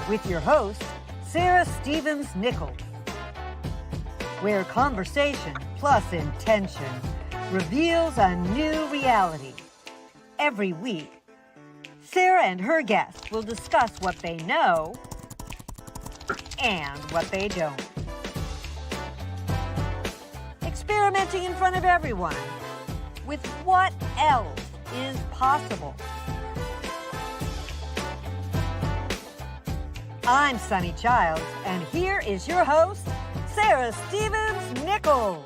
with your host, Sarah Stevens-Nichols, where conversation plus intention reveals a new reality. Every week, Sarah and her guests will discuss what they know and what they don't. Experimenting in front of everyone with what else is possible. I'm Sunny Childs, and here is your host, Sarah Stevens-Nichols.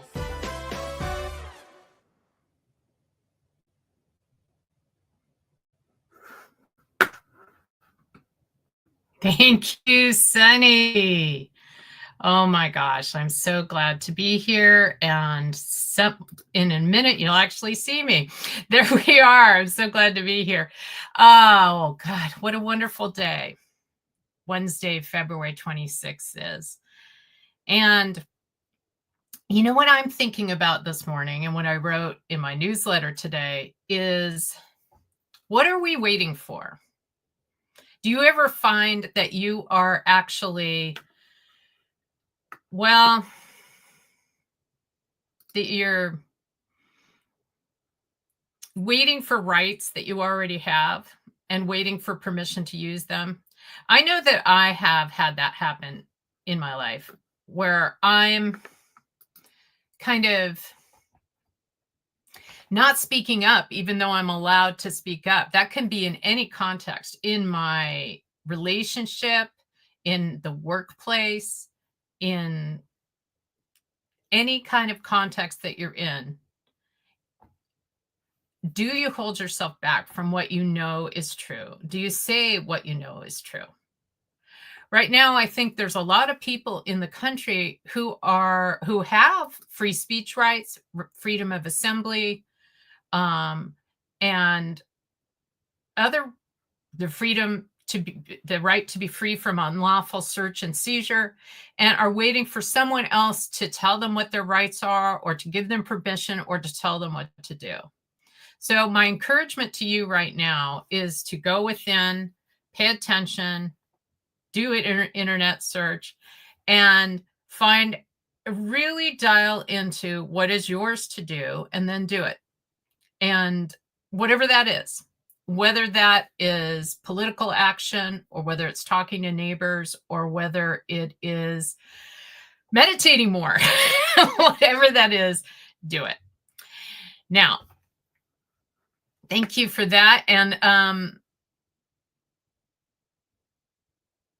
Thank you, Sunny. Oh my gosh, I'm so glad to be here. And in a minute, you'll actually see me. There we are. I'm so glad to be here. Oh God, what a wonderful day. Wednesday, February 26th is. And you know what I'm thinking about this morning and what I wrote in my newsletter today is, what are we waiting for? Do you ever find that you are actually, that you're waiting for rights that you already have and waiting for permission to use them? I know that I have had that happen in my life where I'm kind of not speaking up, even though I'm allowed to speak up. That can be in any context, in my relationship, in the workplace, in any kind of context that you're in. Do you hold yourself back from what you know is true? Do you say what you know is true? Right now, I think there's a lot of people in the country who have free speech rights, freedom of assembly, and the freedom to be, the right to be free from unlawful search and seizure, and are waiting for someone else to tell them what their rights are, or to give them permission, or to tell them what to do. So my encouragement to you right now is to go within, pay attention, do an internet search, and really dial into what is yours to do, and then do it. And whatever that is, whether that is political action, or whether it's talking to neighbors, or whether it is meditating more, whatever that is, do it. Now, thank you for that. And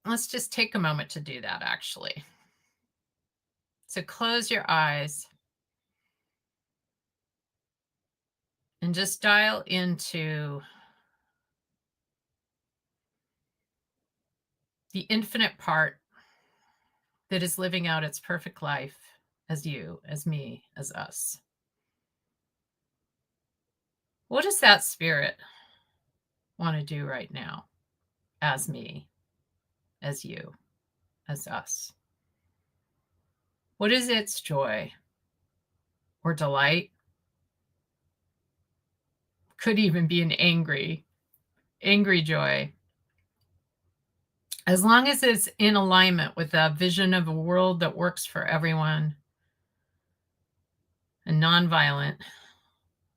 let's just take a moment to do that, actually. So close your eyes and just dial into the infinite part that is living out its perfect life as you, as me, as us. What does that spirit want to do right now as me, as you, as us? What is its joy or delight? Could even be an angry joy. As long as it's in alignment with a vision of a world that works for everyone and nonviolent,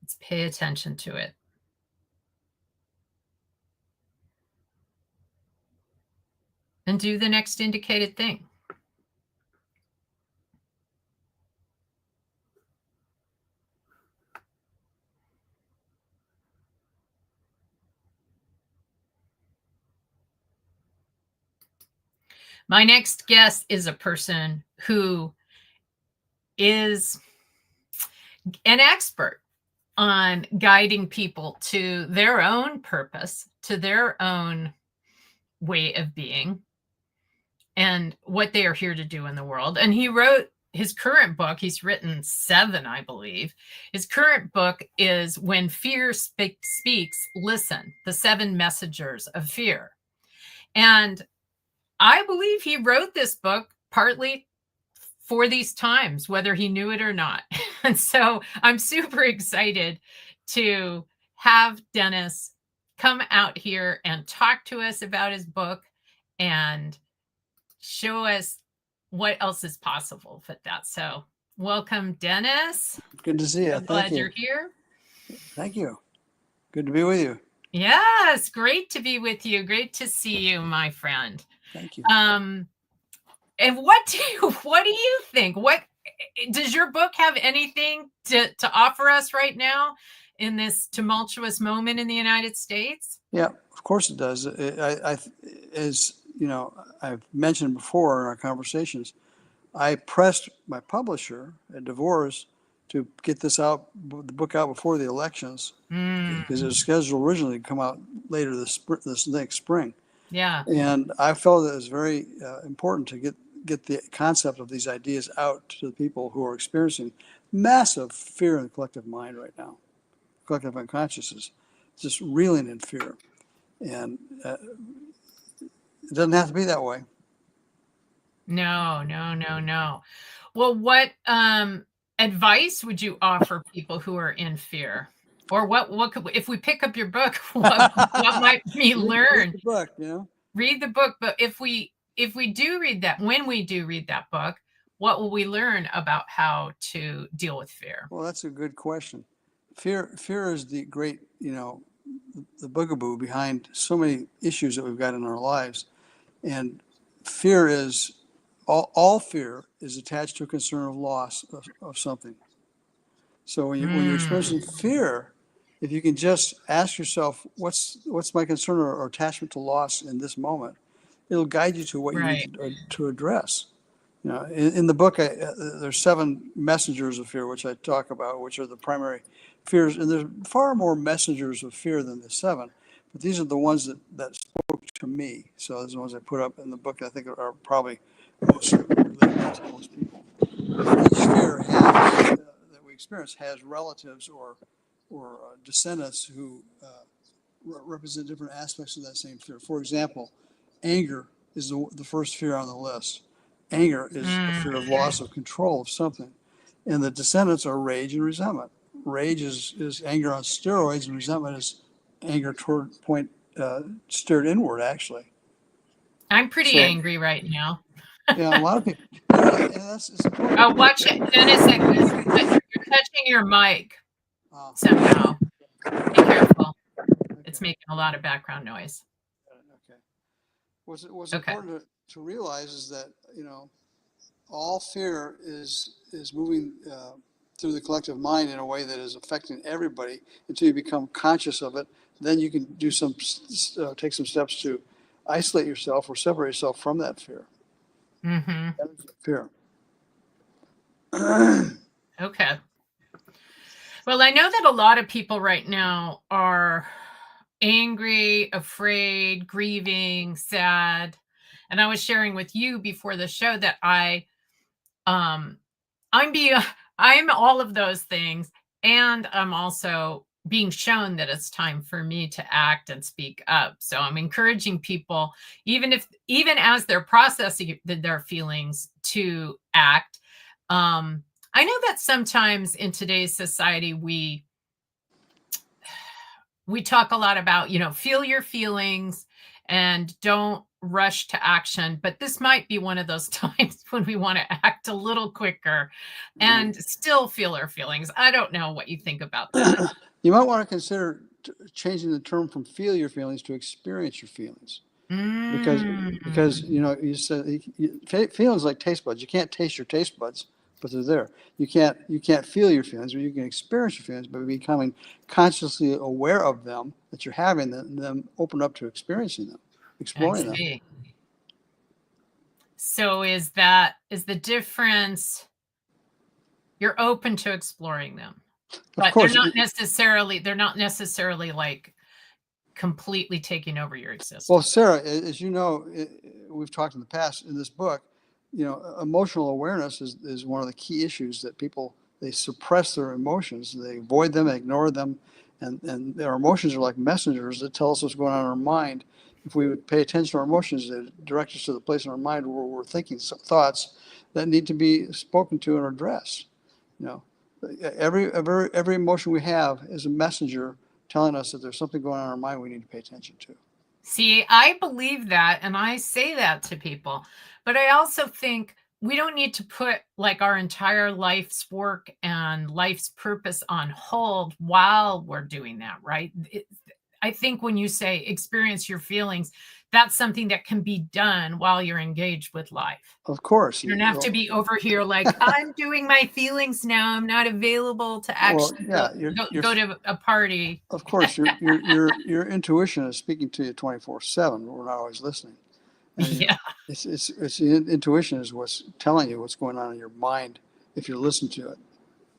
let's pay attention to it. And do the next indicated thing. My next guest is a person who is an expert on guiding people to their own purpose, to their own way of being, and what they are here to do in the world. And he wrote his current book. He's written 7, I believe. His current book is When Fear Speaks, Listen, the 7 Messengers of Fear. And I believe he wrote this book partly for these times, whether he knew it or not. And so I'm super excited to have Dennis come out here and talk to us about his book and show us what else is possible with that. So welcome, Dennis. Good to see you. I'm glad you're here. Thank you. Good to be with you. Yes, great to be with you. Great to see you, my friend. Thank you. And what do you think? What does your book have anything to offer us right now in this tumultuous moment in the United States? Yeah, of course it does. As you know, I've mentioned before in our conversations, I pressed my publisher at Divorce to get the book out before the elections, because it was scheduled originally to come out later this next spring. Yeah. And I felt that it was very important to get the concept of these ideas out to the people who are experiencing massive fear in the collective mind right now. Collective unconscious is just reeling in fear. And it doesn't have to be that way. No. Well, what advice would you offer people who are in fear? Or what could, if we pick up your book, what might we learn? Read the book, you know? Read the book, but if we do read that, when we do read that book, what will we learn about how to deal with fear? Well, that's a good question. Fear is the great, the bugaboo behind so many issues that we've got in our lives. And fear is, all fear is attached to a concern of loss of something. So when you're experiencing fear, if you can just ask yourself, what's my concern or attachment to loss in this moment, it'll guide you to what you need to address. In the book, there's 7 messengers of fear, which I talk about, which are the primary fears. And there's far more messengers of fear than the 7. But these are the ones that spoke to me. So those are the ones I put up in the book. I think are probably most related to most people. Each fear that we experience has relatives or descendants who represent different aspects of that same fear. For example, anger is the first fear on the list. Anger is a fear of loss of control of something. And the descendants are rage and resentment. Rage is anger on steroids, and resentment is anger steered inward, actually. I'm pretty angry right now. Yeah, a lot of people. It's important. Oh, watch it. Dennis, you're touching your mic somehow. Be careful. Okay. It's making a lot of background noise. Okay. What's important to realize is that, all fear is moving through the collective mind in a way that is affecting everybody until you become conscious of it. Then you can do take some steps to isolate yourself or separate yourself from that fear. Mm-hmm. That is fear. Okay. Well, I know that a lot of people right now are angry, afraid, grieving, sad. And I was sharing with you before the show that I'm all of those things, and I'm also being shown that it's time for me to act and speak up. So I'm encouraging people, even as they're processing their feelings, to act. I know that sometimes in today's society we talk a lot about, feel your feelings and don't rush to action, but this might be one of those times when we want to act a little quicker and still feel our feelings. I don't know what you think about that. You might want to consider changing the term from feel your feelings to experience your feelings. Because you said feelings like taste buds. You can't taste your taste buds, but they're there. You can't feel your feelings, but you can experience your feelings by becoming consciously aware of them, that you're having them, and then open up to experiencing them, exploring them. So is the difference? You're open to exploring them, but of course, they're not necessarily like completely taking over your existence. Well, Sarah, as you know, we've talked in the past in this book, emotional awareness is one of the key issues that people, they suppress their emotions, they avoid them, ignore them, and their emotions are like messengers that tell us what's going on in our mind. If we would pay attention to our emotions, they direct us to the place in our mind where we're thinking thoughts that need to be spoken to and addressed. Every emotion we have is a messenger telling us that there's something going on in our mind we need to pay attention to. See, I believe that, and I say that to people, but I also think we don't need to put like our entire life's work and life's purpose on hold while we're doing that, right? I think when you say experience your feelings, that's something that can be done while you're engaged with life. Of course. You don't have to be over here like, I'm doing my feelings now. I'm not available to Well, actually yeah, go to a party. of course, your intuition is speaking to you 24/7. We're not always listening. And Yeah. intuition is what's telling you what's going on in your mind if you listen to it.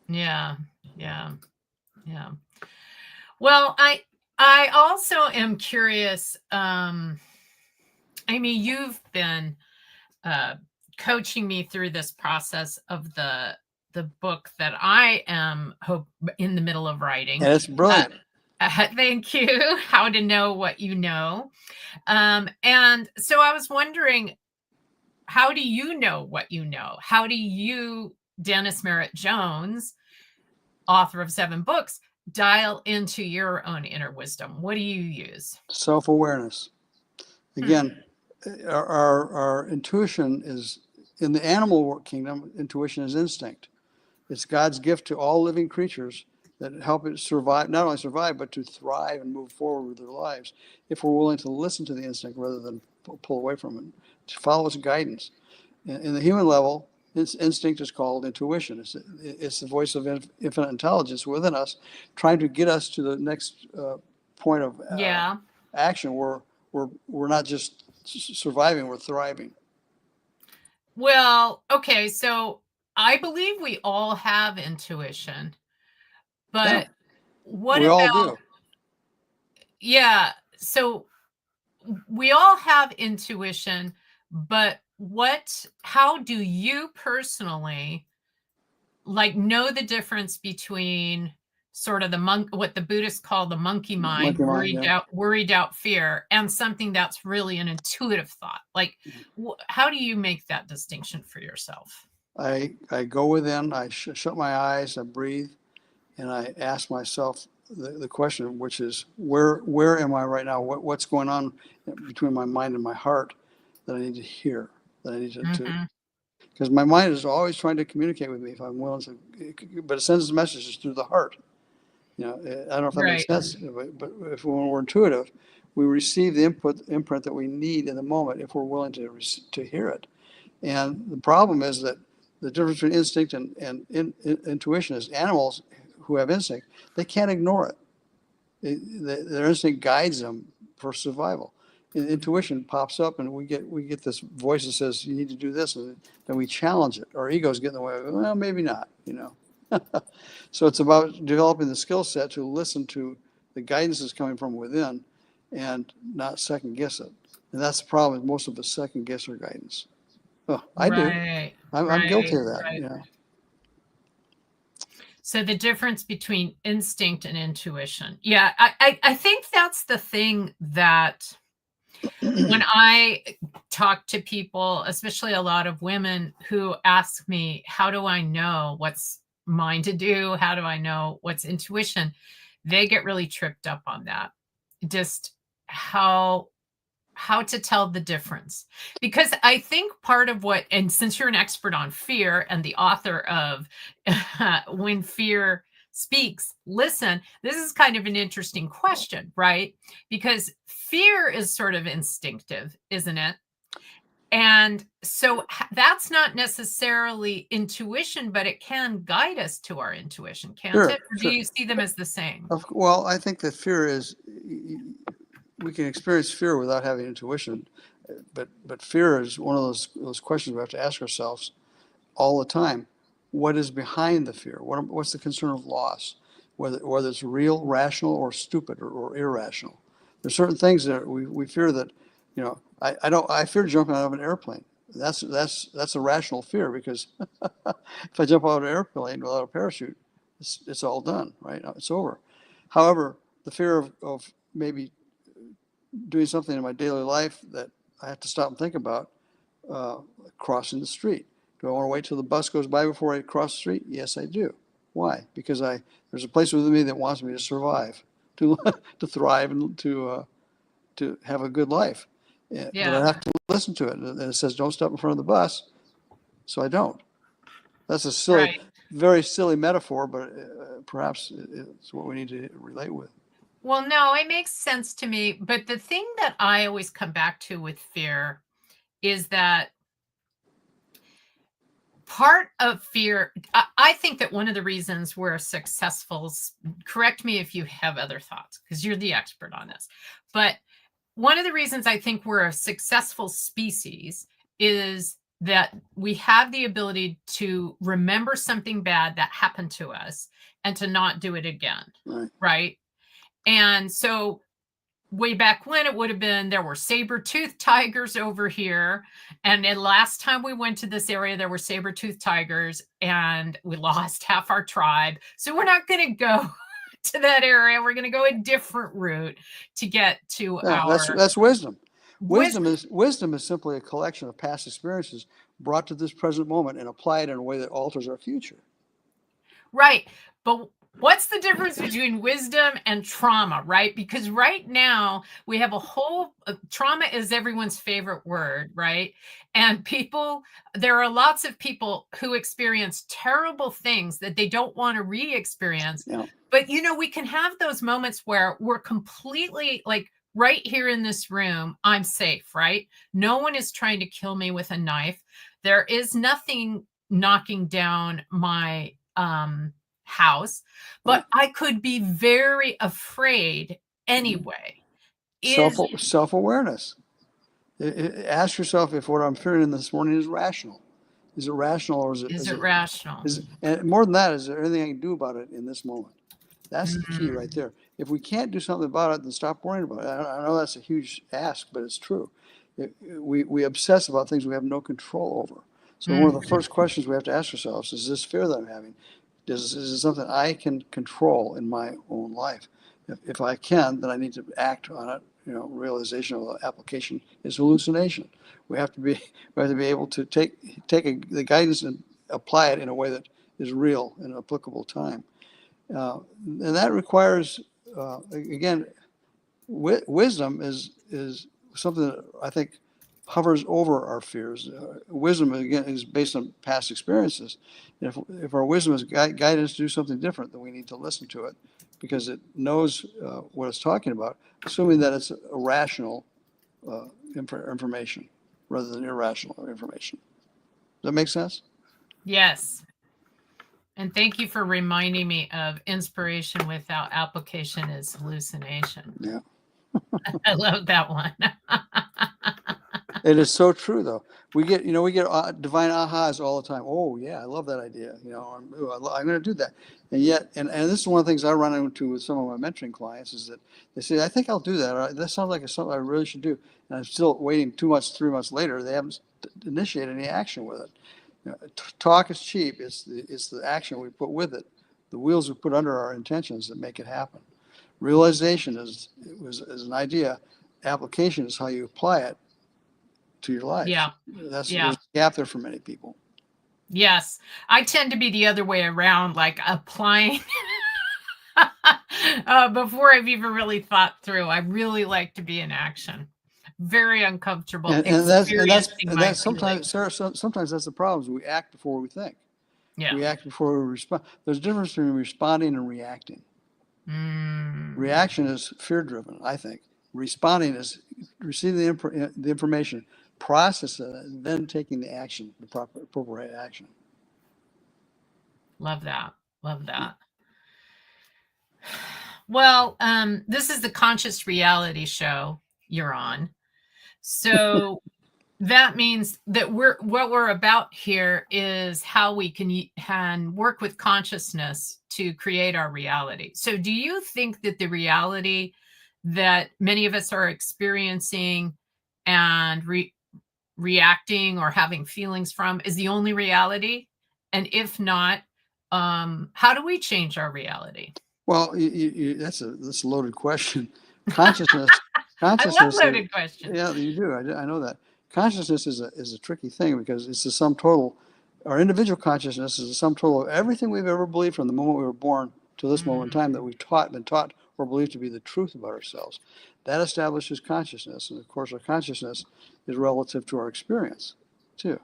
Yeah. Yeah. Yeah. Well, I also am curious. Amy, you've been coaching me through this process of the book that I am in the middle of writing. And it's brilliant. Thank you. How to Know What You Know. And so I was wondering, how do you know what you know? How do you, Dennis Merritt Jones, author of 7 books, dial into your own inner wisdom? What do you use? Self-awareness. Again, our intuition is, in the animal kingdom, intuition is instinct. It's God's gift to all living creatures that help it survive, not only survive, but to thrive and move forward with their lives if we're willing to listen to the instinct rather than pull away from it, to follow its guidance. In the human level, instinct is called intuition. It's the voice of infinite intelligence within us, trying to get us to the next point of action where we're not just surviving, we're thriving. Well, okay, so I believe we all have intuition, but what we about, all do. Yeah, so we all have intuition, but how do you personally like know the difference between sort of what the Buddhists call the monkey mind, worry, doubt, fear, and something that's really an intuitive thought? Like, how do you make that distinction for yourself? I go within, I shut my eyes, I breathe, and I ask myself the question, which is, where am I right now? What's going on between my mind and my heart that I need to hear, that I need to because my mind is always trying to communicate with me if I'm willing to, but it sends messages through the heart. I don't know if that makes sense, but when we're intuitive, we receive the imprint that we need in the moment if we're willing to hear it. And the problem is that the difference between instinct and intuition is animals who have instinct, they can't ignore it. Their instinct guides them for survival. Intuition pops up, and we get this voice that says you need to do this, and then we challenge it. Our egos get in the way. Well, maybe not. So it's about developing the skill set to listen to the guidance that's coming from within, and not second guess it. And that's the problem. Most of us second guess our guidance. Oh, I do. I'm guilty of that. Right. So the difference between instinct and intuition. Yeah, I think that's the thing that when I talk to people, especially a lot of women who ask me, how do I know what's mine to do? How do I know what's intuition? They get really tripped up on that. Just how to tell the difference. Because I think part of what, and since you're an expert on fear and the author of When Fear Speaks, Listen, this is kind of an interesting question, right? Because fear is sort of instinctive, isn't it? And so that's not necessarily intuition, but it can guide us to our intuition, can't it? Or do you see them as the same? Well, I think that fear is, we can experience fear without having intuition, but fear is one of those questions we have to ask ourselves all the time. What is behind the fear? What's the concern of loss? Whether it's real, rational, or stupid or irrational. There's certain things that we fear that, I fear jumping out of an airplane. That's a rational fear, because if I jump out of an airplane without a parachute, it's all done, right? It's over. However, the fear of maybe doing something in my daily life that I have to stop and think about, crossing the street. Do I want to wait till the bus goes by before I cross the street? Yes, I do. Why? Because there's a place within me that wants me to survive, to thrive, and to to have a good life. But Yeah. I have to listen to it. And it says, don't step in front of the bus. So I don't. That's a silly, Right. very silly metaphor, but perhaps it's what we need to relate with. Well, no, it makes sense to me. But the thing that I always come back to with fear is that part of fear, I think that one of the reasons we're successful, correct me if you have other thoughts, because you're the expert on this, but one of the reasons I think we're a successful species is that we have the ability to remember something bad that happened to us and to not do it again. Right. And so way back when, it would have been, there were saber-toothed tigers over here. And then last time we went to this area, there were saber-toothed tigers and we lost half our tribe. So we're not going to go to that area. We're going to go a different route to get to that's wisdom. Wisdom is simply a collection of past experiences brought to this present moment and applied in a way that alters our future. Right. But what's the difference between wisdom and trauma, right? Because right now we have a whole trauma is everyone's favorite word, right? And there are lots of people who experience terrible things that they don't want to re-experience. Yeah. But, we can have those moments where we're completely like right here in this room, I'm safe, right? No one is trying to kill me with a knife. There is nothing knocking down my house, but I could be very afraid anyway. Self-awareness. Ask yourself if what I'm fearing this morning is rational. Is it rational, or is it rational? And more than that, is there anything I can do about it in this moment? That's the key right there. If we can't do something about it, then stop worrying about it. I know that's a huge ask, but it's true. We obsess about things we have no control over. So one of the first questions we have to ask ourselves is this fear that I'm having, is it something I can control in my own life? If I can, then I need to act on it. Realization of the application is hallucination. We have to be able to take the guidance and apply it in a way that is real in an applicable time. And that requires, again, wisdom is something that I think hovers over our fears. Wisdom, again, is based on past experiences. And if our wisdom is guiding us to do something different, then we need to listen to it because it knows what it's talking about, assuming that it's a rational information rather than irrational information. Does that make sense? Yes. And thank you for reminding me of inspiration without application is hallucination. Yeah. I love that one. It is so true, though. We get divine ahas all the time. Oh, yeah, I love that idea. I'm going to do that. And yet, and this is one of the things I run into with some of my mentoring clients is that they say, I think I'll do that. Or, that sounds like something I really should do. And I'm still waiting 2 months, 3 months later. They haven't initiated any action with it. Talk is cheap. It's the action we put with it, the wheels we put under our intentions that make it happen. Realization is an idea. Application is how you apply it to your life. Yeah. There's a gap there for many people. Yes. I tend to be the other way around, like applying before I've even really thought through. I really like to be in action. Very uncomfortable. And that's sometimes, Sarah, sometimes that's the problem is we act before we think. Yeah. We act before we respond. There's a difference between responding and reacting. Reaction is fear-driven, I think. Responding is receiving the information, processing it, and then taking the action, the appropriate action. Love that. Love that. Well, this is the Conscious Reality Show you're on. So that means that what we're about here is how we can work with consciousness to create our reality. So do you think that the reality that many of us are experiencing and reacting or having feelings from is the only reality? And if not, how do we change our reality? Well, that's a loaded question. Consciousness. I love loaded questions. Yeah, you do. I know that. Consciousness is a tricky thing because it's the sum total. Our individual consciousness is the sum total of everything we've ever believed from the moment we were born to this moment in time that we've been taught or believe to be the truth about ourselves. That establishes consciousness. And of course, our consciousness is relative to our experience too.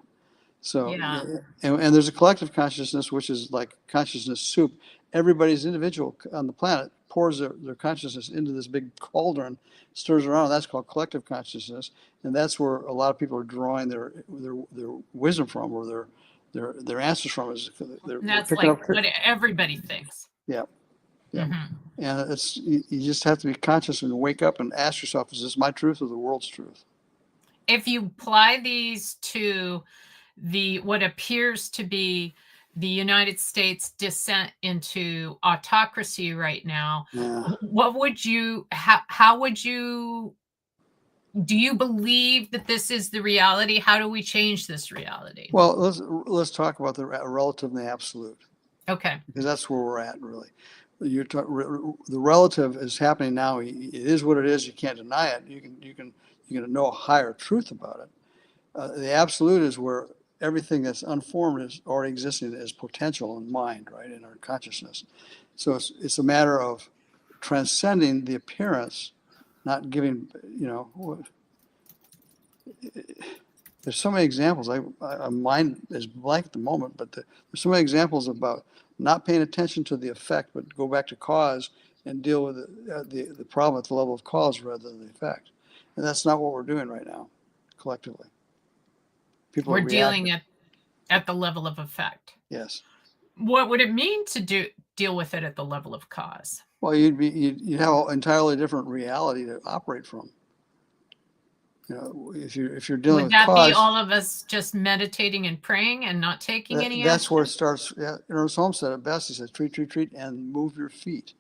So, Yeah. and there's a collective consciousness, which is like consciousness soup. Everybody's individual on the planet pours their consciousness into this big cauldron, stirs around. That's called collective consciousness, and that's where a lot of people are drawing their wisdom from, or their answers from. Is they're That's picking like up. what everybody thinks. Yeah, yeah. Mhm. And it's you just have to be conscious and wake up and ask yourself: is this my truth or the world's truth? If you apply these to what appears to be the United States descent into autocracy right now, Yeah. what would you how would you do you believe that this is the reality? How do we change this reality? Well, let's talk about the relative and the absolute, Okay. because that's where we're at, really. The relative is happening now. It is what it is. You can't deny it. You can know a higher truth about it. The absolute is where everything that's unformed is already existing as potential in mind, right, in our consciousness. So it's a matter of transcending the appearance, not giving, there's so many examples. Mine is blank at the moment, but there's so many examples about not paying attention to the effect, but go back to cause and deal with the problem at the level of cause rather than the effect. And that's not what we're doing right now, collectively. People We're are reacting. dealing at the level of effect. Yes. What would it mean to deal with it at the level of cause? Well, you'd have an entirely different reality to operate from. If you're dealing Would with that be cause, all of us just meditating and praying and not taking any that's action? where it starts. Yeah, Ernest Holmes said it best. He said, treat, and move your feet.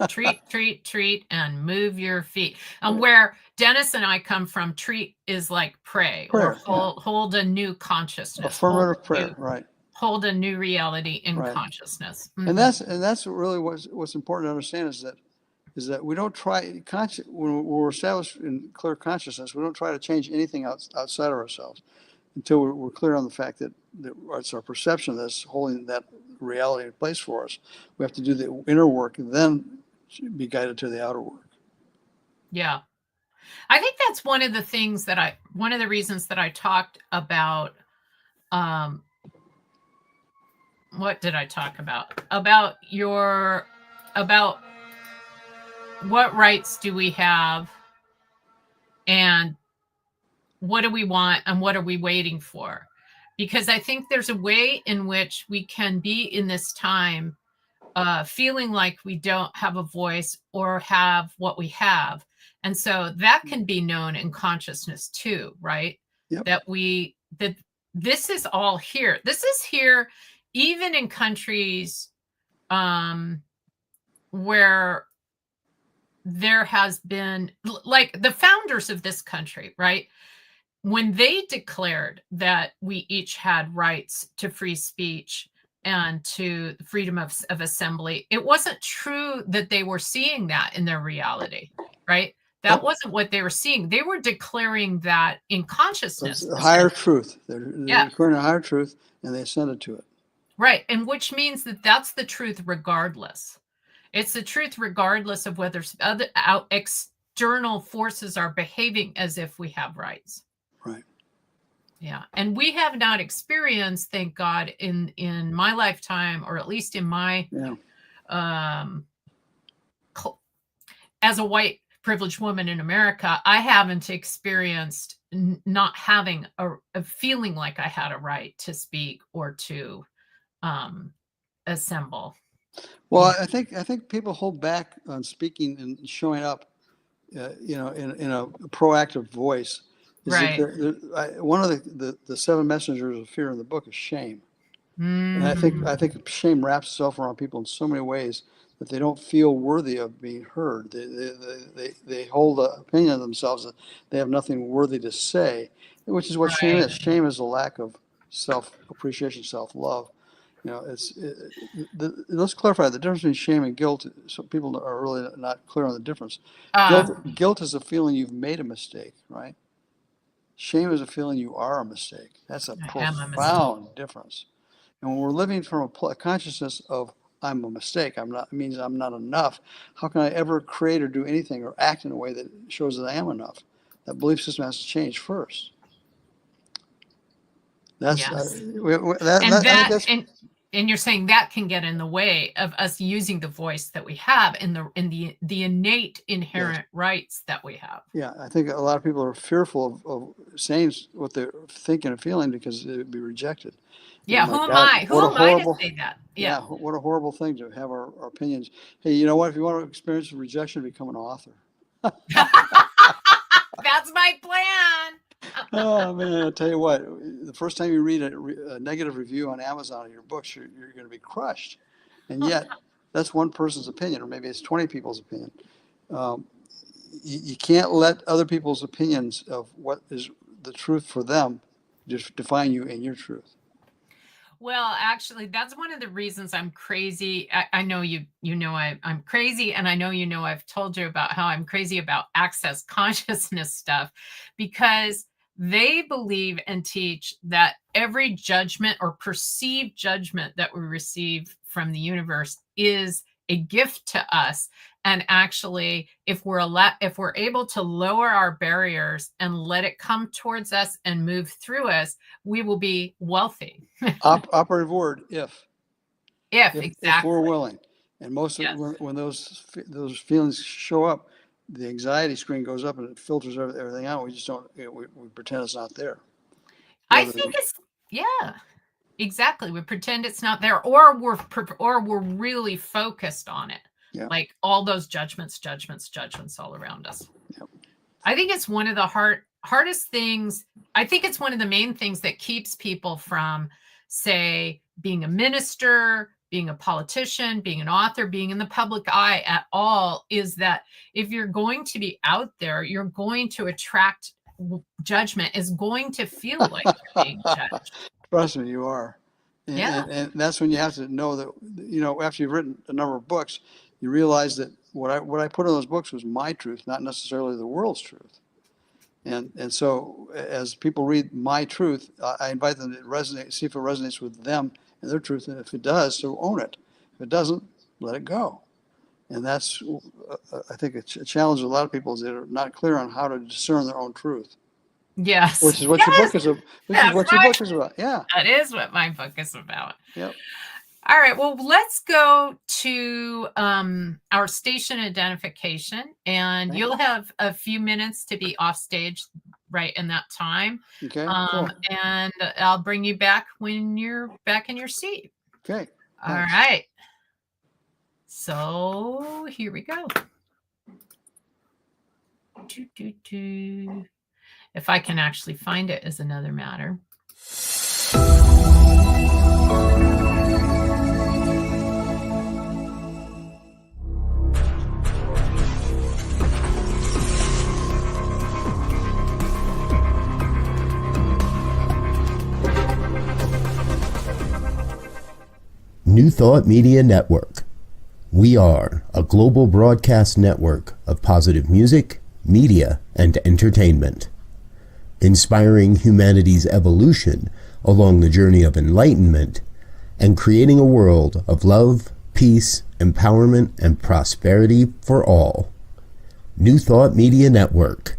treat, and move your feet. And where Dennis and I come from, treat is like pray or hold a new consciousness. Affirmative prayer, right. Hold a new reality in Right. consciousness. And that's really what's important to understand is that we don't try when we're established in clear consciousness, we don't try to change anything outside of ourselves until we're clear on the fact that it's our perception that's holding that reality in place for us. We have to do the inner work and then be guided to the outer work. Yeah. I think that's one of the reasons that I talked about, what did I talk about? About what rights do we have and what do we want and what are we waiting for? Because I think there's a way in which we can be in this time feeling like we don't have a voice or have what we have. And so that can be known in consciousness too, right? Yep. That this is all here. This is here even in countries where there has been, like the founders of this country, right? When they declared that we each had rights to free speech and to freedom of assembly, it wasn't true that they were seeing that in their reality, right? That wasn't what they were seeing. They were declaring that in consciousness. It's a higher truth. They're declaring a higher truth, and they ascended to it. Right, and which means that that's the truth regardless. It's the truth regardless of whether other external forces are behaving as if we have rights. Right. Yeah, and we have not experienced, thank God, in my lifetime, or at least in my as a white privileged woman in America, I haven't experienced not having a feeling like I had a right to speak or to assemble. Well, I think people hold back on speaking and showing up, in a proactive voice. Right. One of the seven messengers of fear in the book is shame. Mm. And I think shame wraps itself around people in so many ways that they don't feel worthy of being heard. They hold an opinion of themselves that they have nothing worthy to say, which is what shame is. Shame is a lack of self-appreciation, self-love. Let's clarify the difference between shame and guilt. So people are really not clear on the difference. Guilt is a feeling you've made a mistake, right? Shame is a feeling you are a mistake. That's a profound difference. And when we're living from a consciousness of I'm a mistake. It means I'm not enough. How can I ever create or do anything or act in a way that shows that I am enough? That belief system has to change first. That's Yes. And I think that that's and you're saying that can get in the way of us using the voice that we have in the innate inherent rights that we have. yeah. I think a lot of people are fearful of saying what they're thinking and feeling because it would be rejected. Yeah, My who am God, I? Who what a am I to horrible, say that? yeah, Yeah. what a horrible thing to have our opinions. Hey, you know what? If you want to experience rejection, become an author. That's my plan. Oh man, I'll tell you what, the first time you read a negative review on Amazon of your books, you're going to be crushed. And yet, that's one person's opinion, or maybe it's 20 people's opinion. Um, you can't let other people's opinions of what is the truth for them just define you and your truth. Well, actually, that's one of the reasons I'm crazy. I know you know I'm crazy, and I know I've told you about how I'm crazy about access consciousness stuff, because they believe and teach that every judgment or perceived judgment that we receive from the universe is a gift to us. And actually, if we're able to lower our barriers and let it come towards us and move through us, we will be wealthy. Operative word, if If we're willing. And Yes. when those feelings show up, the anxiety screen goes up and it filters everything out. We just don't, we pretend it's not there. I Rather think than, yeah, exactly. We pretend it's not there, or we're really focused on it. yeah, Like all those judgments all around us. Yep. I think it's one of the hardest things. I think it's one of the main things that keeps people from, say, being a minister, being a politician, being an author, being in the public eye at all, is that if you're going to be out there, you're going to attract judgment, is going to feel like you're being judged. Trust me, you are. Yeah. And that's when you have to know that, after you've written a number of books, you realize that what I put in those books was my truth, not necessarily the world's truth. And so as people read my truth, I invite them to see if it resonates with them and their truth. And if it does, so own it. If it doesn't, let it go. And that's, I think, a challenge of a lot of people is they're not clear on how to discern their own truth. Yes. Which is what your book is. Which is what your book is about. Yeah. That is what my book is about. Yep. All right. Well, let's go to our station identification, and you'll have a few minutes to be off stage right in that time. Okay. Cool. And I'll bring you back when you're back in your seat. Okay. All right. So here we go. If I can actually find it is another matter. New Thought Media Network. We are a global broadcast network of positive music, media, and entertainment, inspiring humanity's evolution along the journey of enlightenment and creating a world of love, peace, empowerment, and prosperity for all. New Thought Media Network.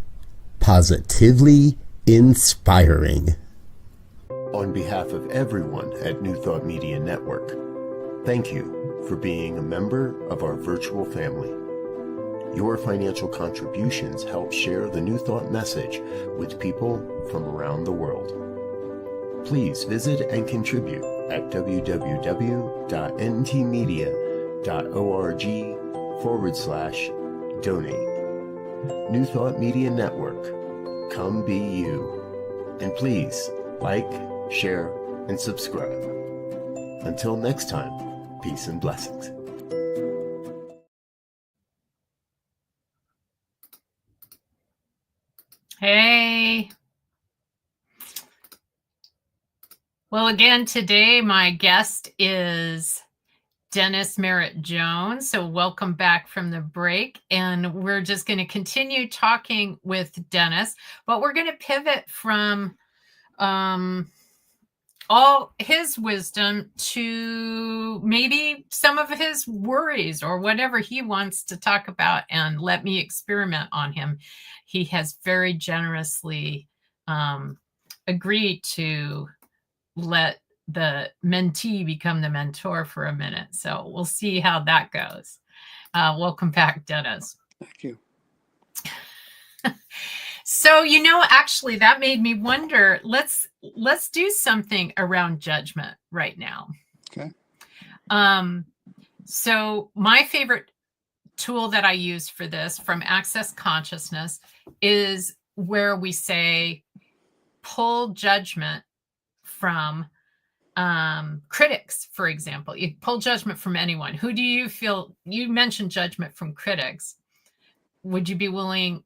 Positively inspiring. On behalf of everyone at New Thought Media Network, thank you for being a member of our virtual family. Your financial contributions help share the New Thought message with people from around the world. Please visit and contribute at www.ntmedia.org/donate. New Thought Media Network. Come be you. And please like, share, and subscribe. Until next time, peace and blessings. Hey. Well, again, today my guest is Dennis Merritt Jones. So welcome back from the break. And we're just going to continue talking with Dennis, but we're going to pivot from all his wisdom to maybe some of his worries or whatever he wants to talk about, and let me experiment on him. He has very generously agreed to let the mentee become the mentor for a minute. So we'll see how that goes. Welcome back, Dennis. Thank you. So, actually that made me wonder, let's do something around judgment right now. Okay. So my favorite tool that I use for this from Access Consciousness is where we say, pull judgment from critics, for example. You pull judgment from anyone. Who do you feel, you mentioned judgment from critics. Would you be willing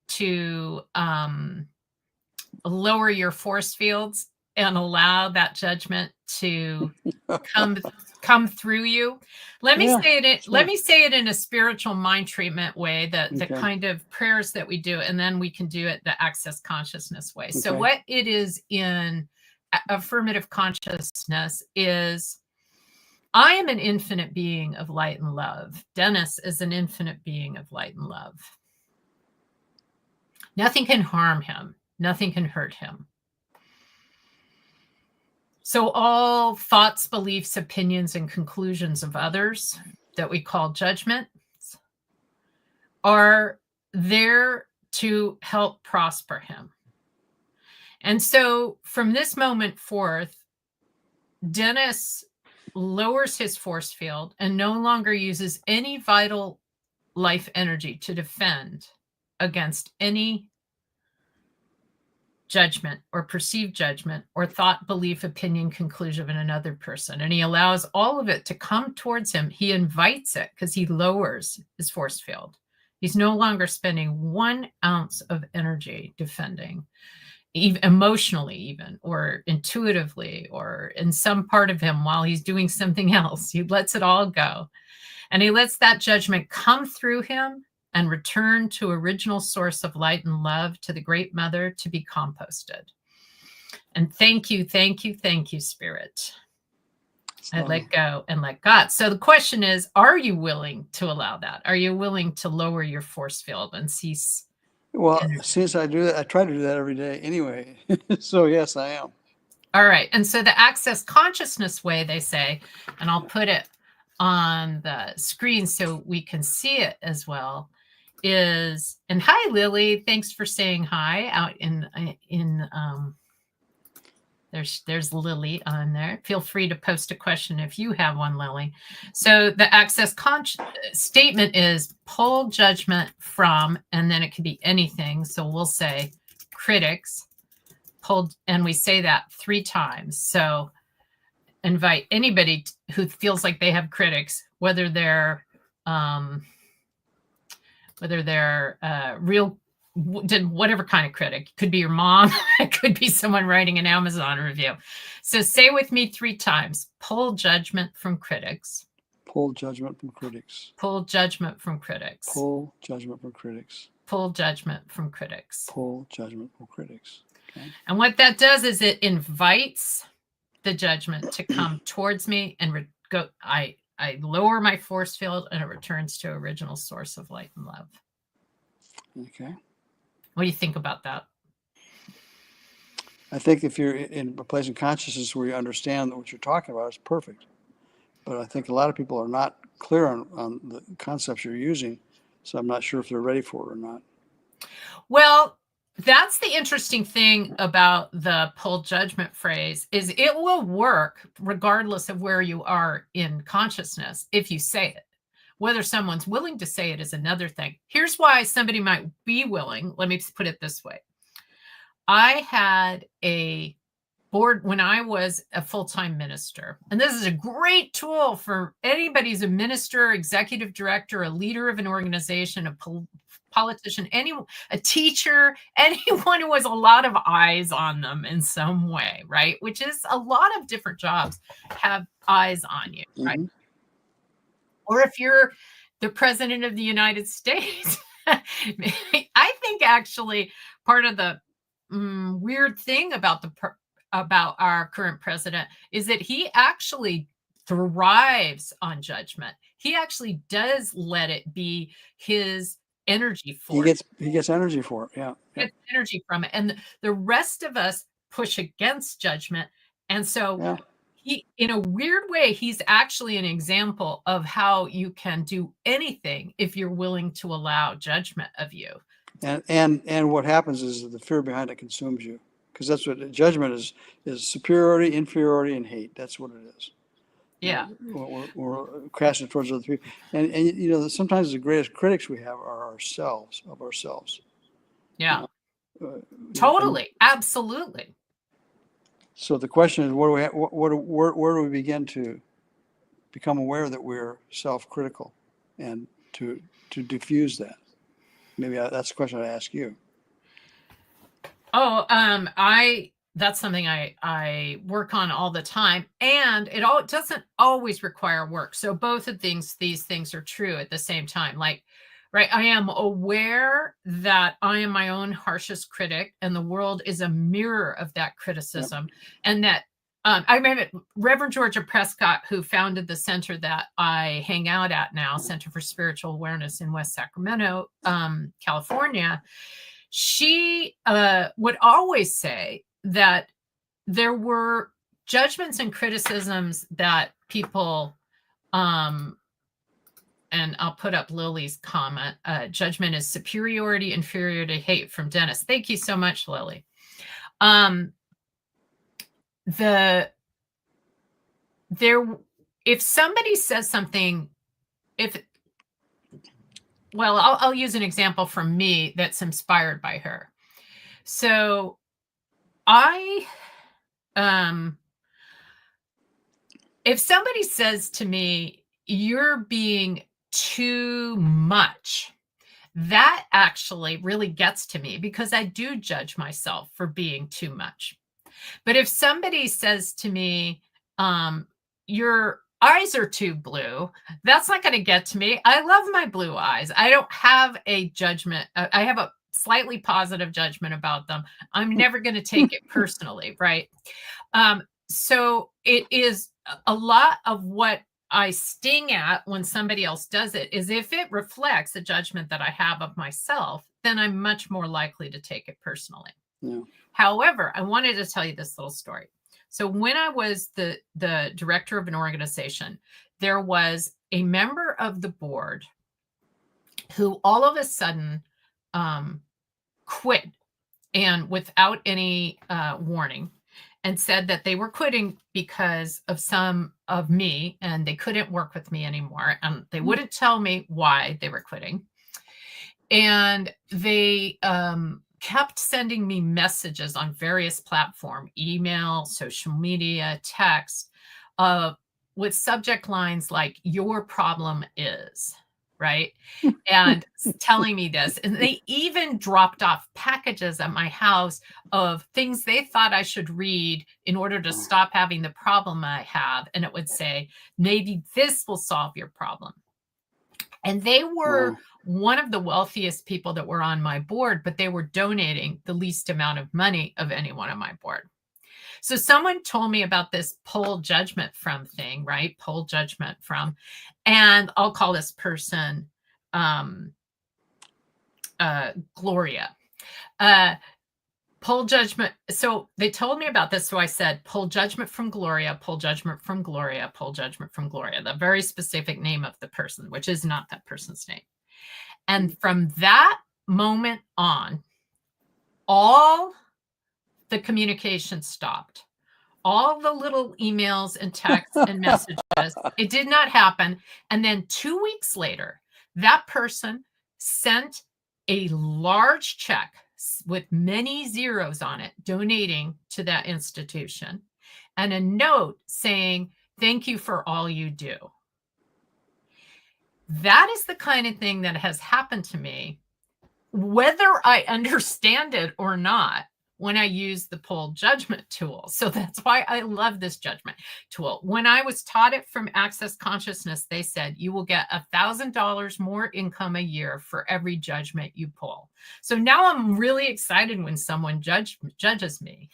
to lower your force fields and allow that judgment to come through you? Let me say it in a spiritual mind treatment way, the kind of prayers that we do, and then we can do it the Access Consciousness way. So what it is in affirmative consciousness is, I am an infinite being of light and love. Dennis is an infinite being of light and love. Nothing can harm him. Nothing can hurt him. So all thoughts, beliefs, opinions, and conclusions of others that we call judgments are there to help prosper him. And so from this moment forth, Dennis lowers his force field and no longer uses any vital life energy to defend against any judgment or perceived judgment or thought, belief, opinion, conclusion of another person. And he allows all of it to come towards him. He invites it because he lowers his force field. He's no longer spending 1 ounce of energy defending, even emotionally, even, or intuitively, or in some part of him while he's doing something else. He lets it all go. And he lets that judgment come through him and return to original source of light and love, to the Great Mother, to be composted. And thank you, Spirit. I let go and let God. So the question is, are you willing to allow that? Are you willing to lower your force field and cease? Well, since I do that, I try to do that every day anyway. So yes, I am. All right. And so the Access Consciousness way, they say, and I'll put it on the screen so we can see it as well, is, and hi Lily, thanks for saying hi out in there's Lily on there. Feel free to post a question if you have one, Lily. So the Access statement is, pull judgment from, and then it could be anything. So we'll say critics, pulled, and we say that 3 times. So invite anybody who feels like they have critics, whether they're real, whatever kind of critic. It could be your mom. It could be someone writing an Amazon review. So say with me 3 times: pull judgment from critics. Pull judgment from critics. Pull judgment from critics. Pull judgment from critics. Pull judgment from critics. Pull judgment from critics. Okay. And what that does is it invites the judgment to come towards me and go. I lower my force field and it returns to original source of light and love. Okay. What do you think about that? I think if you're in a place of consciousness where you understand that what you're talking about is perfect. But I think a lot of people are not clear on the concepts you're using. So I'm not sure if they're ready for it or not. Well, that's the interesting thing about the pull judgment phrase, is it will work regardless of where you are in consciousness if you say it. Whether someone's willing to say it is another thing. Here's why somebody might be willing. Let me put it this way. I had a board when I was a full-time minister, and this is a great tool for anybody who's a minister, executive director, a leader of an organization, a politician, a teacher, anyone who has a lot of eyes on them in some way, right? Which is a lot of different jobs have eyes on you, right? Mm-hmm. Or if you're the president of the United States, I think actually part of the weird thing about the about our current president is that he actually thrives on judgment. He actually does let it be his energy for it. He gets energy for it. Yeah. Gets energy from it. And the rest of us push against judgment. And so he, in a weird way, he's actually an example of how you can do anything if you're willing to allow judgment of you. And what happens is that the fear behind it consumes you, because that's what judgment is: superiority, inferiority, and hate. That's what it is. Yeah. We're crashing towards other people, and you know, sometimes the greatest critics we have are ourselves. Yeah. Totally, absolutely. So the question is, where do we begin to become aware that we're self-critical, and to diffuse that? Maybe that's a question I'd ask you. Oh, that's something I work on all the time, and it doesn't always require work. So both of these things are true at the same time. Like, right, I am aware that I am my own harshest critic, and the world is a mirror of that criticism, and that I remember Reverend Georgia Prescott, who founded the center that I hang out at now, Center for Spiritual Awareness in West Sacramento, California. She would always say that there were judgments and criticisms that people, and I'll put up Lily's comment, judgment is superiority, inferiority, hate, from Dennis. Thank you so much, Lily. If somebody says something, I'll use an example from me that's inspired by her. So if somebody says to me, you're being too much, that actually really gets to me, because I do judge myself for being too much. But if somebody says to me, your eyes are too blue, that's not going to get to me. I love my blue eyes. I don't have a judgment. I have a slightly positive judgment about them. I'm never going to take it personally, right? So it is a lot of what I sting at when somebody else does it is if it reflects a judgment that I have of myself, then I'm much more likely to take it personally. Yeah. However, I wanted to tell you this little story. So when I was the director of an organization, there was a member of the board who all of a sudden quit, and without any warning, and said that they were quitting because of some of me, and they couldn't work with me anymore. And they wouldn't tell me why they were quitting. And they kept sending me messages on various platforms, email, social media, text, with subject lines like, your problem is, right? And telling me this. And they even dropped off packages at my house of things they thought I should read in order to stop having the problem I have. And it would say, maybe this will solve your problem. And they were one of the wealthiest people that were on my board, but they were donating the least amount of money of anyone on my board. So someone told me about this pull judgment from thing, right? Pull judgment from, and I'll call this person Gloria. Pull judgment. So they told me about this. So I said, pull judgment from Gloria, pull judgment from Gloria, pull judgment from Gloria, the very specific name of the person, which is not that person's name. And from that moment on, all the communication stopped. All the little emails and texts and messages, it did not happen. And then 2 weeks later, that person sent a large check with many zeros on it, donating to that institution, and a note saying, thank you for all you do. That is the kind of thing that has happened to me, whether I understand it or not, when I use the pull judgment tool. So that's why I love this judgment tool. When I was taught it from Access Consciousness, they said you will get $1,000 more income a year for every judgment you pull. So now I'm really excited when someone judges me.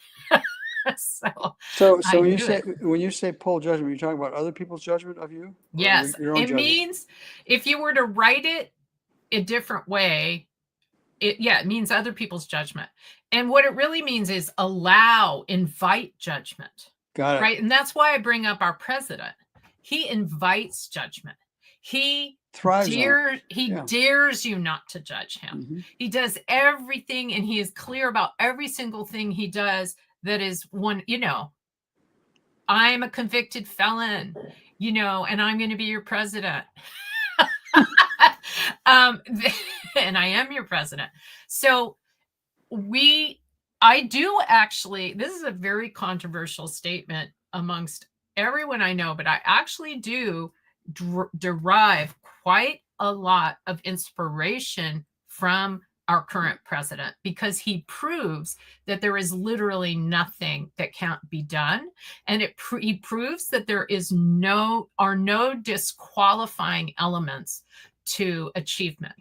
So I when you do say it. poll judgment, you're talking about other people's judgment of you, or Yes, your own it judgment? means if you were to write it a different way, it means other people's judgment. And what it really means is invite judgment. Got it. Right. And that's why I bring up our president. He invites judgment. He Thrives on it. he Yeah. dares you not to judge him. Mhm. He does everything, and he is clear about every single thing he does. That is one, I'm a convicted felon, and I'm going to be your president. And I am your president. So I do actually, this is a very controversial statement amongst everyone I know, but I actually do derive quite a lot of inspiration from our current president, because he proves that there is literally nothing that can't be done. And he proves that there are no disqualifying elements to achievement,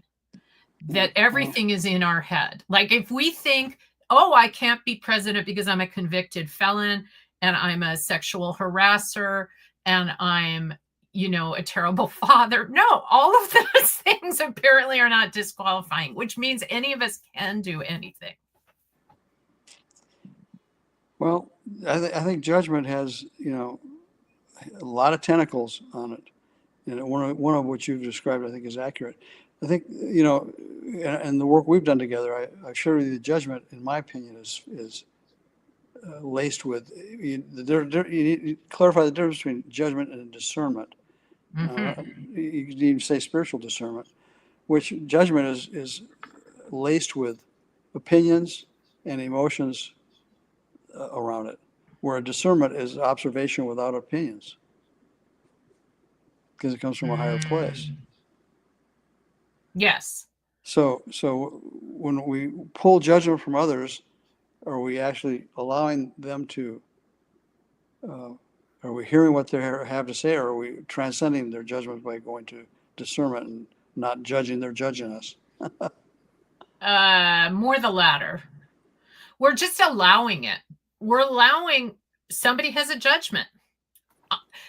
that everything is in our head. Like if we think, oh, I can't be president because I'm a convicted felon and I'm a sexual harasser and I'm, a terrible father. No, all of those things apparently are not disqualifying, which means any of us can do anything. Well, I think judgment has, a lot of tentacles on it. And one of which you've described, I think, is accurate. I think, and the work we've done together, I assure you the judgment, in my opinion, is laced with, you need to clarify the difference between judgment and discernment. You can even say spiritual discernment, which judgment is laced with opinions and emotions around it, where discernment is observation without opinions, because it comes from a higher place. Yes. So when we pull judgment from others, are we actually allowing them to, are we hearing what they have to say, or are we transcending their judgment by going to discernment and not judging, they're judging us? More the latter. We're just allowing it. We're allowing somebody has a judgment.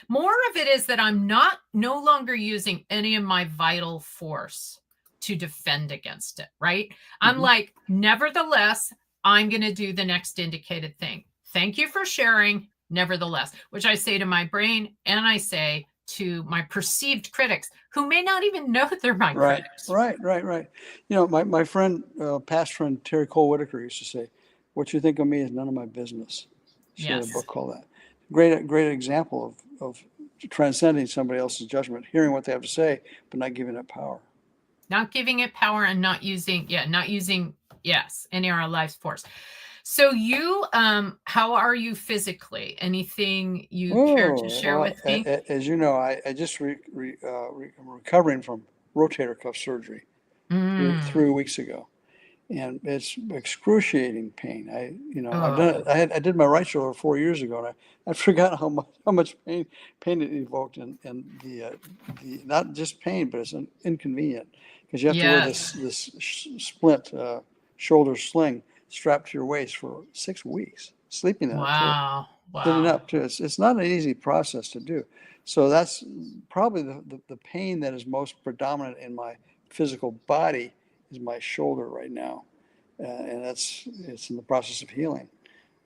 More of it is that I'm no longer using any of my vital force to defend against it, right? I'm like, nevertheless, I'm going to do the next indicated thing. Thank you for sharing, nevertheless, which I say to my brain and I say to my perceived critics who may not even know they're my critics. Right. My friend, past friend, Terry Cole Whitaker used to say, what you think of me is none of my business. She had a book called that. Great example of transcending somebody else's judgment, hearing what they have to say, but not giving it power. Not giving it power and not using any of our life's force. So you, how are you physically? Anything you care to share with me? As you know, I just I'm recovering from rotator cuff surgery 3 weeks ago, and it's excruciating pain. I've done it. I did my right shoulder 4 years ago, and I forgot how much pain it evoked, and the not just pain, but it's inconvenient, because you have to wear this splint shoulder sling strapped to your waist for 6 weeks, sleeping in it too. Sitting up too. It's not an easy process to do. So that's probably the pain that is most predominant in my physical body is my shoulder right now, and it's in the process of healing.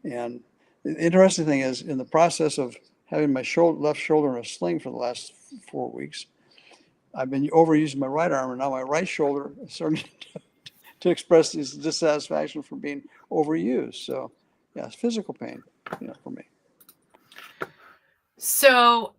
And the interesting thing is, in the process of having my left shoulder in a sling for the last 4 weeks, I've been overusing my right arm, and now my right shoulder is starting to express this dissatisfaction for being overused. So, yeah, it's physical pain, for me. So,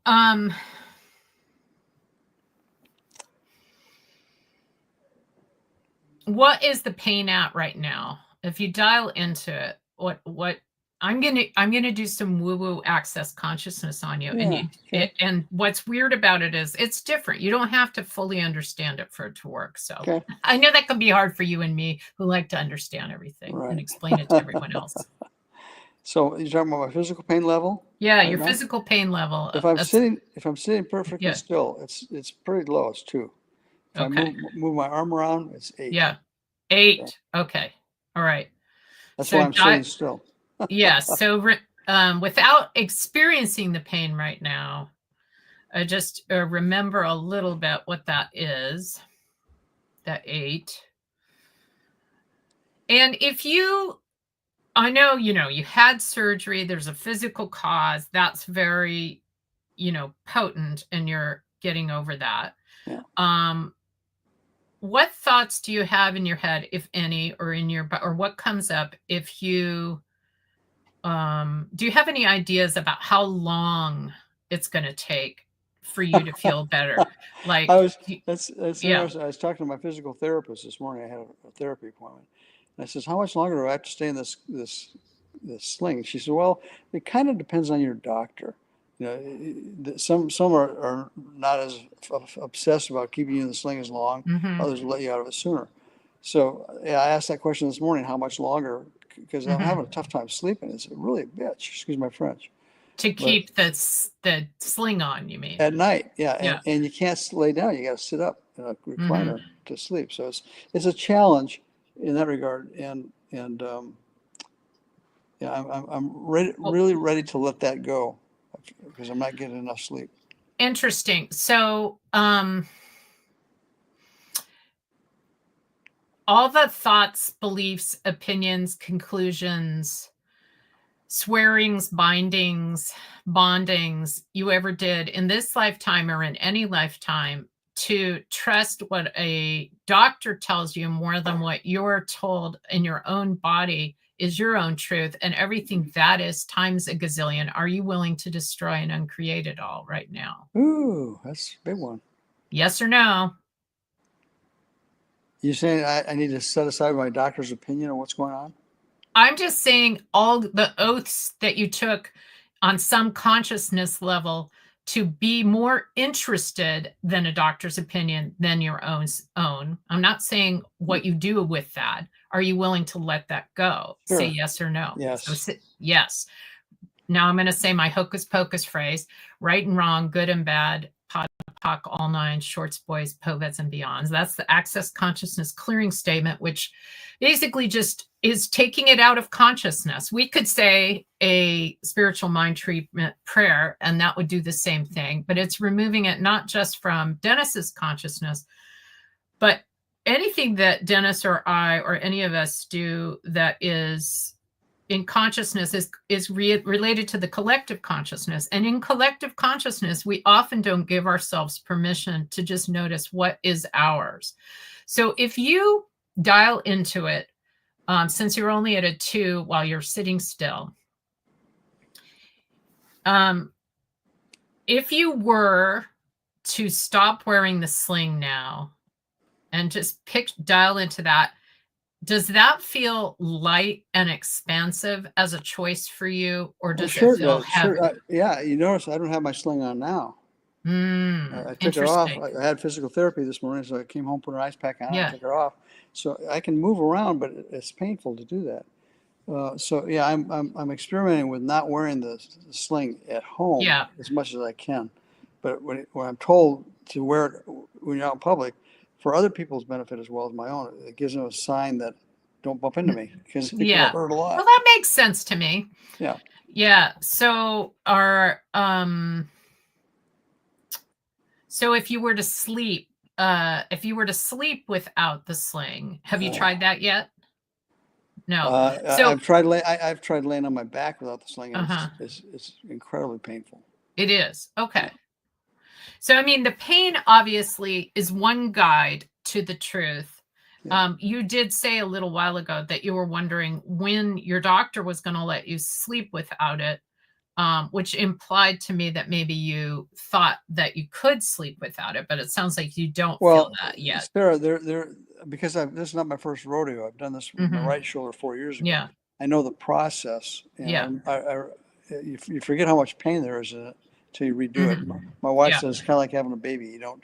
what is the pain at right now? If you dial into it, what I'm gonna do some woo-woo access consciousness on you, and what's weird about it is it's different. You don't have to fully understand it for it to work. So I know that can be hard for you and me who like to understand everything and explain it to everyone else. So you're talking about my physical pain level? Yeah, your physical pain level. If I'm sitting perfectly still, it's pretty low. It's 2. If I move my arm around, it's 8. Yeah, 8. Okay, all right. That's why I'm sitting still. Yeah. So without experiencing the pain right now, I just remember a little bit what that is, that 8. And if you, I know, you had surgery, there's a physical cause, that's very, potent, and you're getting over that. Yeah. What thoughts do you have in your head, if any, or what comes up if you, do you have any ideas about how long it's going to take for you to feel better? Like, that's yeah. interesting. I was talking to my physical therapist this morning. I had a therapy appointment, and I says, "How much longer do I have to stay in this sling?" She said, "Well, it kind of depends on your doctor. Some are not as obsessed about keeping you in the sling as long. Mm-hmm. Others will let you out of it sooner." So yeah, I asked that question this morning: how much longer? Because I'm having a tough time sleeping. It's really a bitch. Excuse my French. To keep the sling on, you mean? At night, yeah. Yeah. And you can't lay down. You got to sit up in a recliner to sleep. So it's a challenge in that regard. And yeah, I'm really ready to let that go because I'm not getting enough sleep. Interesting. So, all the thoughts, beliefs, opinions, conclusions, swearings, bondings you ever did in this lifetime or in any lifetime to trust what a doctor tells you more than what you're told in your own body is your own truth, and everything that is times a gazillion. Are you willing to destroy and uncreate it all right now? Ooh, that's a big one. Yes or no? You're saying I need to set aside my doctor's opinion on what's going on? I'm just saying all the oaths that you took on some consciousness level to be more interested than a doctor's opinion than your own. I'm not saying what you do with that. Are you willing to let that go? Sure. Say yes or no. Yes. So yes. Now I'm going to say my hocus pocus phrase: right and wrong, good and bad, POC, all 9, shorts, boys, povets, and beyonds. That's the access consciousness clearing statement, which basically just is taking it out of consciousness. We could say a spiritual mind treatment prayer, and that would do the same thing, but it's removing it not just from Dennis's consciousness, but anything that Dennis or I or any of us do that is in consciousness is related to the collective consciousness. And in collective consciousness, we often don't give ourselves permission to just notice what is ours. So if you dial into it, since you're only at a 2 while you're sitting still, if you were to stop wearing the sling now and just dial into that, does that feel light and expansive as a choice for you, or does it feel heavy? Sure. Yeah, you notice I don't have my sling on now. I took it off. I had physical therapy this morning, so I came home, put an ice pack on, and took it off. So I can move around, but it's painful to do that. So yeah, I'm experimenting with not wearing the sling at home as much as I can. But when I'm told to wear it when you're out in public, for other people's benefit as well as my own, it gives them a sign that don't bump into me because it can hurt a lot. Well, that makes sense to me. Yeah. Yeah. So so if you were to sleep, without the sling, have you tried that yet? No. I've tried laying on my back without the sling, and it's incredibly painful. It is. Okay. So, I mean, the pain obviously is one guide to the truth. Yeah. You did say a little while ago that you were wondering when your doctor was going to let you sleep without it, which implied to me that maybe you thought that you could sleep without it, but it sounds like you don't feel that yet. Sarah, because this is not my first rodeo. I've done this with my right shoulder 4 years ago. Yeah. I know the process. And you forget how much pain there is in it until you redo it. My wife says it's kind of like having a baby. You don't,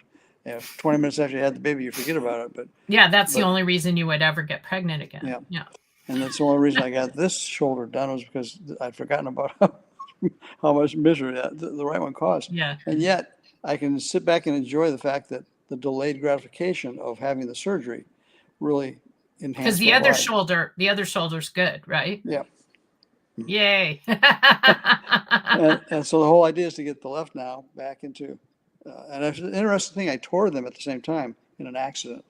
20 minutes after you had the baby, you forget about it. But that's the only reason you would ever get pregnant again. Yeah. And that's the only reason I got this shoulder done was because I'd forgotten about how much misery the right one caused. Yeah. And yet I can sit back and enjoy the fact that the delayed gratification of having the surgery really enhanced. Because the other shoulder's good, right? Yeah. Yay. And so the whole idea is to get the left now back into, and it's an interesting thing, I tore them at the same time in an accident,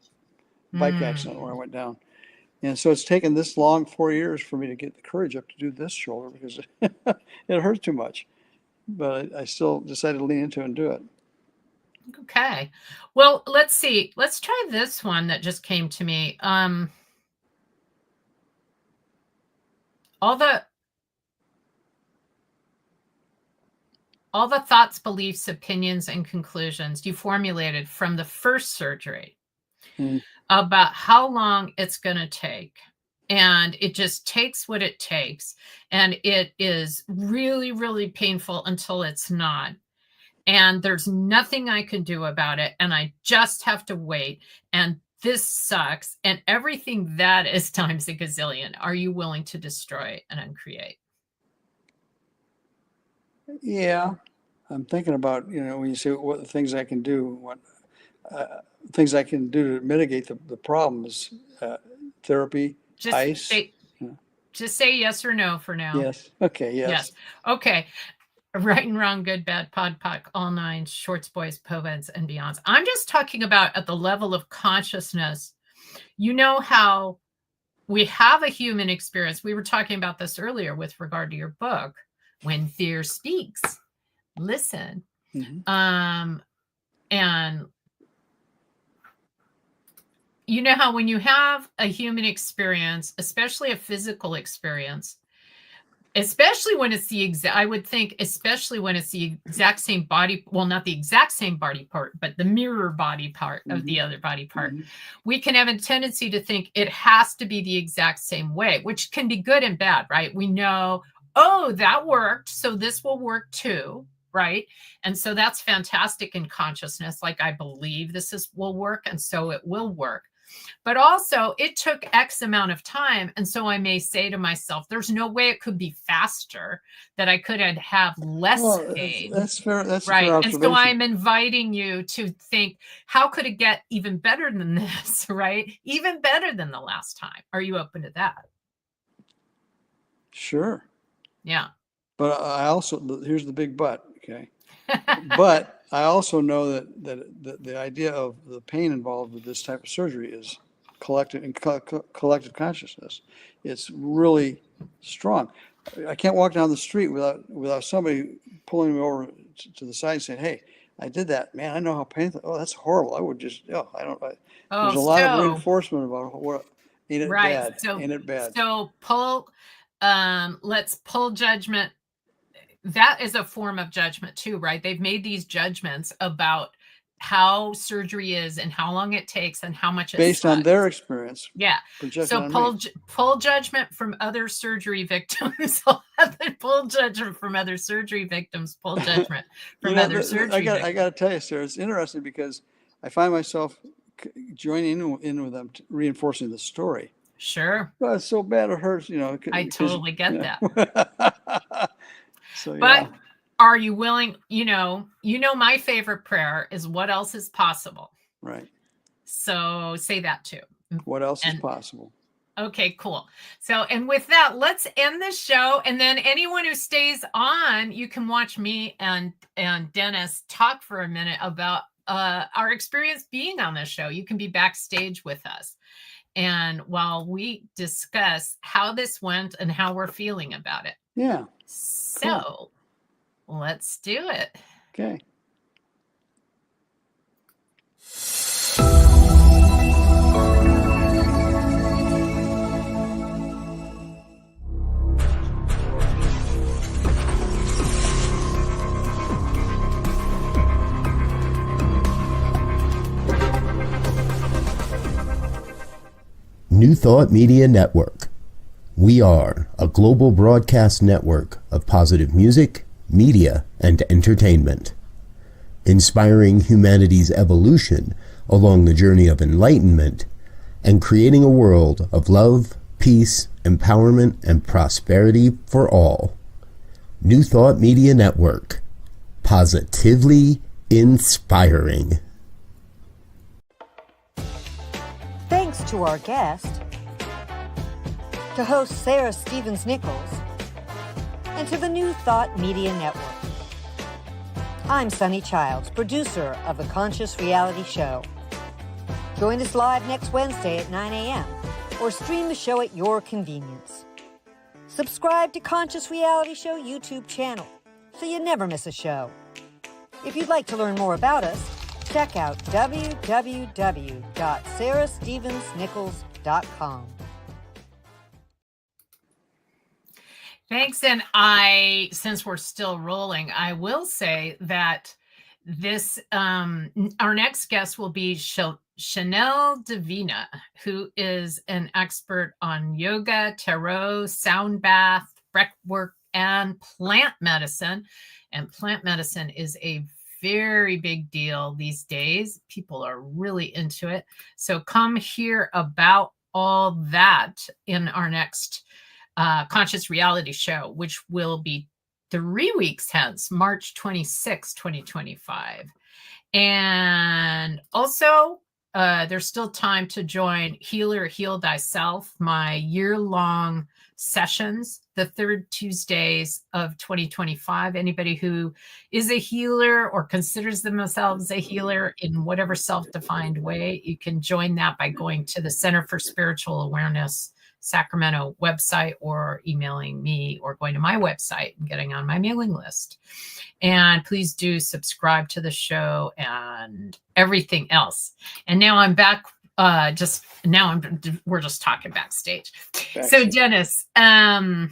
bike accident where I went down. And so it's taken this long, 4 years, for me to get the courage up to do this shoulder because it hurts too much. But I still decided to lean into it and do it. Okay. Well, let's see. Let's try this one that just came to me. All the thoughts, beliefs, opinions, and conclusions you formulated from the first surgery about how long it's going to take. And it just takes what it takes. And it is really, really painful until it's not. And there's nothing I can do about it. And I just have to wait. And this sucks. And everything that is times a gazillion. Are you willing to destroy and uncreate? Yeah. I'm thinking about, when you say what things I can do, what things I can do to mitigate the problems, therapy, ice. Just say yes or no for now. Yes. Okay. Yes. Okay. Right and wrong, good, bad, pod, poc, all nine, shorts, boys, povens, and beyonds. I'm just talking about at the level of consciousness. You know how we have a human experience. We were talking about this earlier with regard to your book, When Fear Speaks. Listen. And you know how when you have a human experience, especially a physical experience, especially when it's I would think, especially when it's the exact same body, well, not the exact same body part, but the mirror body part of the other body part, we can have a tendency to think it has to be the exact same way, which can be good and bad, right? We know, oh, that worked, so this will work too, right? And so that's fantastic in consciousness. Like, I believe will work, and so it will work. But also, it took X amount of time. And so I may say to myself, there's no way it could be faster, that I could have less pain. That's fair. That's right. Fair and so I'm inviting you to think, how could it get even better than this, right? Even better than the last time. Are you open to that? Sure. Yeah. But I also, here's the big but, okay? But I also know that the idea of the pain involved with this type of surgery is collective consciousness. It's really strong. I can't walk down the street without somebody pulling me over to the side and saying, "Hey, I did that, man. I know how painful. Oh, that's horrible. I would just, I don't." There's a lot of reinforcement about what ain't it bad? Ain't it bad? So let's pull judgment. That is a form of judgment too, right? They've made these judgments about how surgery is and how long it takes and how much it based sucks. On their experience. Yeah. So pull judgment from other surgery victims. Pull judgment from other surgery victims. Pull judgment from other surgery victims. I got to tell you, Sarah, it's interesting because I find myself joining in with them, reinforcing the story. Sure. Well, it's so bad it hurts, I totally get that. So, but are you willing, my favorite prayer is, what else is possible? Right. So say that too. What else is possible? Okay, cool. So, and with that, let's end this show. And then anyone who stays on, you can watch me and Dennis talk for a minute about our experience being on this show. You can be backstage with us. And while we discuss how this went and how we're feeling about it. Yeah. So let's do it. Okay. New Thought Media Network. We are a global broadcast network of positive music, media, and entertainment, inspiring humanity's evolution along the journey of enlightenment and creating a world of love, peace, empowerment, and prosperity for all. New Thought Media Network. Positively inspiring. Thanks to our guest, to host Sarah Stevens Nichols, and to the New Thought Media Network. I'm Sunny Childs, producer of The Conscious Reality Show. Join us live next Wednesday at 9 a.m. or stream the show at your convenience. Subscribe to Conscious Reality Show YouTube channel so you never miss a show. If you'd like to learn more about us, check out www.sarahstevensnichols.com. Thanks. And since we're still rolling, I will say that this, our next guest will be Chanel Divina, who is an expert on yoga, tarot, sound bath, breath work, and plant medicine. And plant medicine is a very big deal these days. People are really into it. So come hear about all that in our next Conscious Reality Show, which will be 3 weeks hence, March 26, 2025. And also, there's still time to join Healer Heal Thyself, my year-long sessions, the third Tuesdays of 2025. Anybody who is a healer or considers themselves a healer in whatever self-defined way, you can join that by going to the Center for Spiritual Awareness Sacramento website or emailing me or going to my website and getting on my mailing list. And please do subscribe to the show and everything else. And now I'm back. We're just talking backstage. So Dennis, how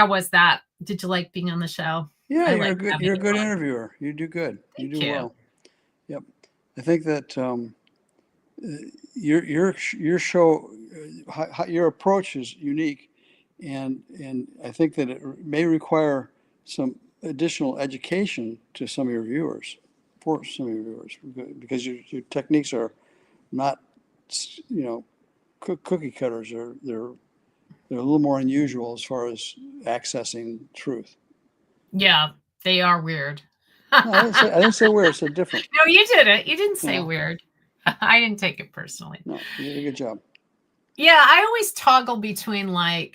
was that? Did you like being on the show? Yeah, you're a good interviewer. You do good. You do well. Yep. I think that your show, your approach is unique, and I think that it may require some additional education to some of your viewers, because your techniques are not, cookie cutters. They're a little more unusual as far as accessing truth. Yeah, they are weird. No, I didn't say weird. I said different. No, you didn't. You didn't say weird. I didn't take it personally. No, you did a good job. Yeah, I always toggle between I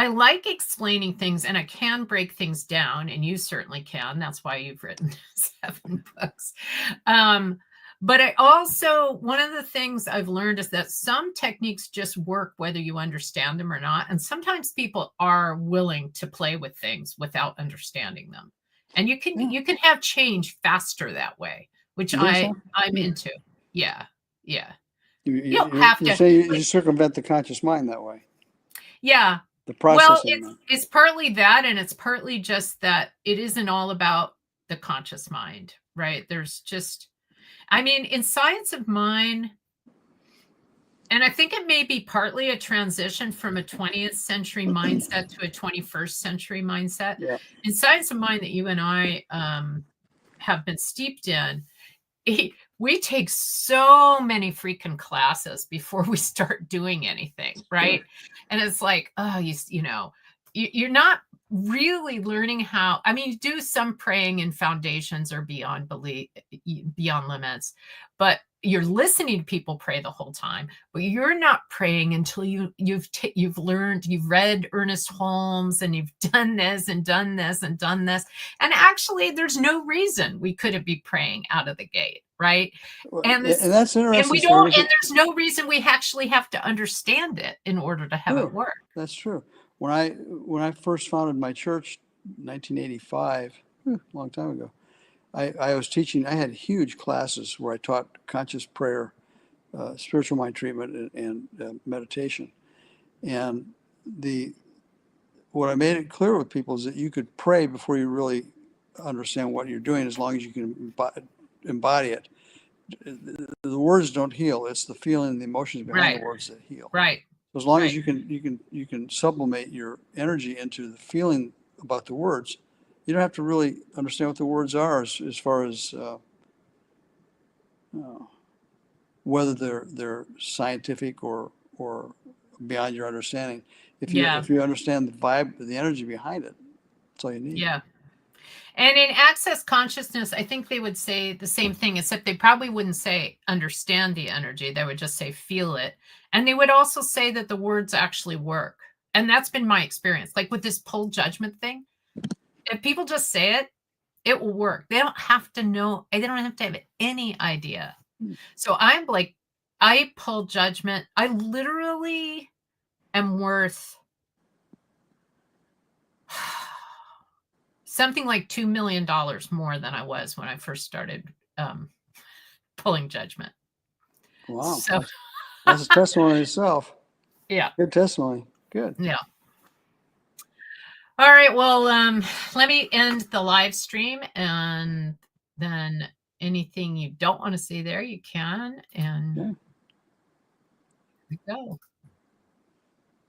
like explaining things and I can break things down, and you certainly can. That's why you've written 7 books. But I also, one of the things I've learned is that some techniques just work whether you understand them or not. And sometimes people are willing to play with things without understanding them. And you can have change faster that way, which I'm into. Yeah. Yeah. You don't have to. You circumvent the conscious mind that way. Yeah. The processing. Well, it's partly that, and it's partly just that it isn't all about the conscious mind, right? There's just, in Science of Mind, and I think it may be partly a transition from a 20th century mindset to a 21st century mindset. Yeah. In Science of Mind that you and I have been steeped in, we take so many freaking classes before we start doing anything, right? And it's like, you're not really learning how. You do some praying in foundations or beyond belief, beyond limits, but you're listening to people pray the whole time. But you're not praying until you've learned, you've read Ernest Holmes, and you've done this and done this and done this. And actually, there's no reason we couldn't be praying out of the gate, right? And that's interesting. And we don't. And there's no reason we actually have to understand it in order to have it work. That's true. When I first founded my church, 1985, a long time ago, I was teaching. I had huge classes where I taught conscious prayer, spiritual mind treatment, and meditation. And what I made it clear with people is that you could pray before you really understand what you're doing, as long as you can embody it. The words don't heal; it's the feeling and the emotions behind the words that heal. Right. As long as you can sublimate your energy into the feeling about the words, you don't have to really understand what the words are as far as whether they're scientific or beyond your understanding. If you understand the vibe, the energy behind it, that's all you need. Yeah. And in Access Consciousness, I think they would say the same thing, except they probably wouldn't say understand the energy. They would just say feel it. And they would also say that the words actually work. And that's been my experience. Like with this pull judgment thing, if people just say it, it will work. They don't have to know. They don't have to have any idea. So I'm like, I pull judgment. I literally am worth something like $2 million more than I was when I first started pulling judgment. Wow. So That's a testimony itself. yeah. Good testimony. Good. Yeah. All right. Well, let me end the live stream, and then anything you don't want to see there, you can. And Okay. here we go.